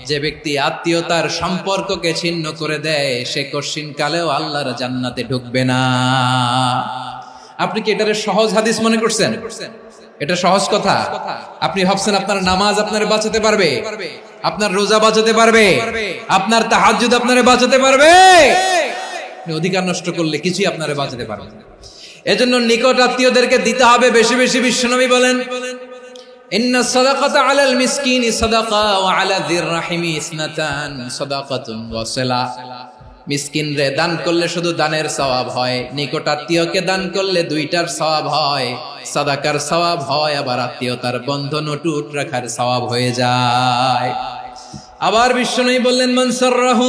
যে ব্যক্তি আত্মীয়তার সম্পর্ককে ছিন্ন করে দেয় সে কশিন কালেও আল্লাহর জান্নাতে ঢুকবে না। আপনি কি এটারে সহজ হাদিস মনে করছেন? এটা সহজ কথা। আপনি ভাবছেন আপনার নামাজ আপনারে বাঁচাতে পারবে, আপনার রোজা বাঁচাতে পারবে, আপনার তাহাজ্জুদ আপনারে বাঁচাতে পারবে? আপনি অধিকার নষ্ট করলে কিছুই আপনারে বাঁচাতে পারবে না। এজন্য নিকট আত্মীয়দেরকে দিতে হবে বেশি বেশি। বিশ্বনবী বলেন, ইন্না সাদাকাতা আলাল মিসকিনি সাদাকা ওয়া আলা যির রাহিমি ইসনাতান সাদাকাতুন ওয়া সিলা। মিসকিনরে দান করলে শুধু দানের সওয়াব হয়, নিকট আত্মীয়কে দান করলে দুইটার সওয়াব হয়, সাদাকার সওয়াব হয়, আবার আত্মীয়তার বন্ধন অটুট রাখার সওয়াব হয়ে যায়। আবার বিশ্বনবী বললেন, মান সাররাহু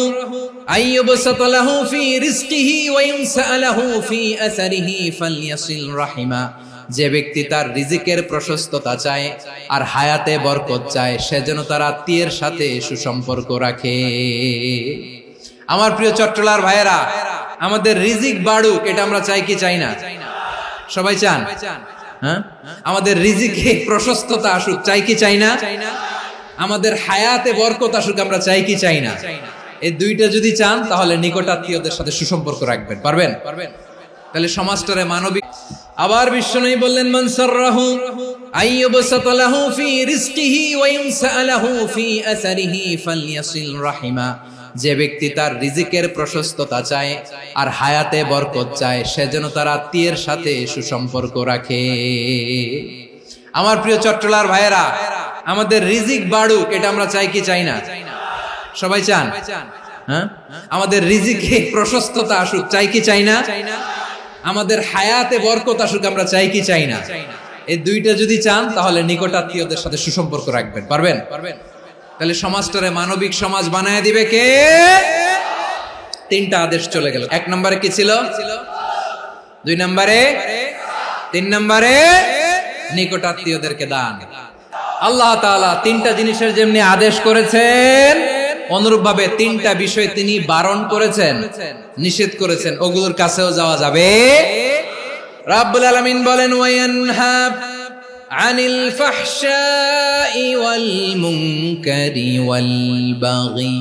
আইয়ুবসাতা লাহু ফি রিজকিহি ওয়া ইউনসা লাহু ফি আসারিহি ফালইয়াসিল রাহিমা। যে ব্যক্তি তার রিজিকের প্রশস্ততা চায় আর হায়াতে বরকত চায় সে যেন তার আত্মীয়ের সাথে সুসম্পর্ক রাখে। আমার প্রিয় চট্টলার ভাইয়েরা, আমাদের রিজিক বাড়ুক এটা আমরা চাই কি চাই না? সবাই চান? হ্যাঁ, আমাদের রিজিকে প্রশস্ততা আসুক চাই কি চাই না? আমাদের হায়াতে বরকত আসুক আমরা চাই কি চাই না? এই দুইটা যদি চান তাহলে নিকট আত্মীয়দের সাথে সুসম্পর্ক রাখবেন। পারবেন? তাহলে সমাজটারে মানবিক। আবার বিশ্বনবী বললেন, মান সাররাহু আইয়ুবসাতা লাহু ফি রিজকিহি ওয়া ইউনসা লাহু ফি আসারিহি ফালইয়াসিল রাহিমা। যে ব্যক্তি তার রিজিকের প্রশস্ততা চায় আর হায়াতে বরকত চায় সে যেন তার আত্মীয়ের সাথে সুসম্পর্ক রাখে। আমার প্রিয় চট্টলার ভাইয়েরা, আমাদের রিজিক বাড়ুক এটা আমরা চাই কি চাই না? সবাই চান? হ্যাঁ, আমাদের রিজিকে প্রশস্ততা আসুক চাই কি চাই না? আমাদের হায়াতে বরকত আসুক আমরা চাই কি চাই না? এই দুইটা যদি চান তাহলে নিকট আত্মীয়দের সাথে সুসম্পর্ক রাখবেন। পারবেন? তাহলে সমাজটারে মানবিক সমাজ বানায় দিবে কে? তিনটা আদেশ চলে গেল। এক নম্বরে কি ছিল? দুই নম্বরে, তিন নম্বরে নিকট আত্মীয়দেরকে দান। আল্লাহ তাআলা তিনটা জিনিসের যেমনি আদেশ করেছেন অনুরূপ ভাবে তিনটা বিষয় তিনি বারণ করেছেন, নিষেধ করেছেন, ওগুলোর কাছেও যাওয়া যাবে। রাব্বুল আলামিন বলেন, ওয়ায়ানহা আনিল ফাহশাই ওয়াল মুনকারি ওয়াল বাগি।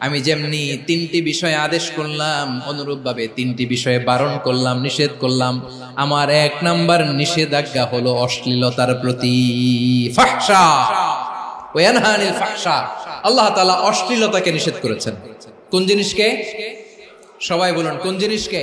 আমি যেমনি তিনটি বিষয়ে আদেশ করলাম অনুরূপ ভাবে তিনটি বিষয়ে বারণ করলাম, নিষেধ করলাম। আমার এক নাম্বার নিষেধাজ্ঞা হলো অশ্লীলতার প্রতি। ফাহশা, ওয়ায়ানহা আনিল ফাহশা, আল্লাহ তাআলা অশ্লীলতাকে নিষেধ করেছেন। কোন জিনিসকে? সবাই বলুন, কোন জিনিসকে?